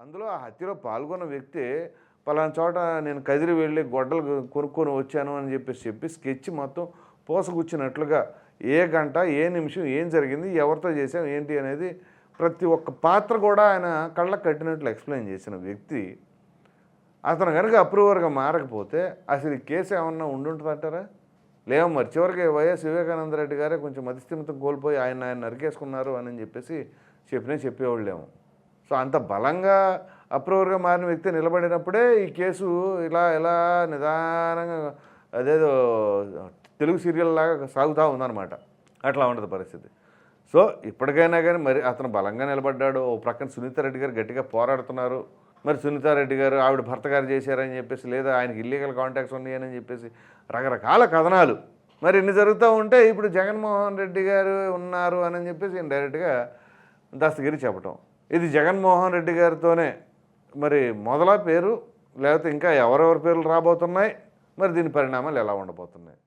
అందులో ఆ హత్యలో పాల్గొన్న వ్యక్తి పలానా చోట నేను కదిరి వెళ్ళి గొడ్డలు కొనుక్కొని వచ్చాను అని చెప్పి స్కెచ్ మొత్తం పూసగుచ్చినట్లుగా ఏ గంట ఏ నిమిషం ఏం జరిగింది ఎవరితో చేసాం ఏంటి అనేది ప్రతి ఒక్క పాత్ర కూడా ఆయన కళ్ళకు కట్టినట్లు ఎక్స్ప్లెయిన్ చేసిన వ్యక్తి అతను కనుక అప్రూవర్గా మారకపోతే అసలు ఈ కేసు ఏమన్నా ఉండుంటుందంటారా? లేవు. మరి చివరికి వైఎస్ వివేకానందరెడ్డి గారే కొంచెం మతిస్థిమితం కోల్పోయి ఆయన నరికేసుకున్నారు అని చెప్పేవాళ్ళేమో. సో అంత బలంగా అప్రూవర్గా మారిన వ్యక్తి నిలబడినప్పుడే ఈ కేసు ఇలా నిదానంగా అదేదో తెలుగు సీరియల్ లాగా సాగుతూ ఉందన్నమాట. అట్లా ఉంటుంది పరిస్థితి. సో ఇప్పటికైనా కానీ మరి అతను బలంగా నిలబడ్డాడు. ఓ ప్రక్కన సునీతారెడ్డి గారు గట్టిగా పోరాడుతున్నారు. మరి సునీతారెడ్డి గారు ఆవిడ భర్త గారు చేశారని చెప్పేసి, లేదా ఆయనకి ఇల్లీగల్ కాంటాక్ట్స్ ఉన్నాయని చెప్పేసి రకరకాల కథనాలు మరి ఇన్ని జరుగుతూ ఉంటే ఇప్పుడు జగన్మోహన్ రెడ్డి గారు ఉన్నారు అని చెప్పేసి ఇండైరెక్ట్గా దస్తగిరి చెప్పటం. ఇది జగన్మోహన్ రెడ్డి గారితోనే మరి మొదల పేరు, లేకపోతే ఇంకా ఎవరెవరి పేర్లు రాబోతున్నాయి, మరి దీని పరిణామాలు ఎలా ఉండబోతున్నాయి?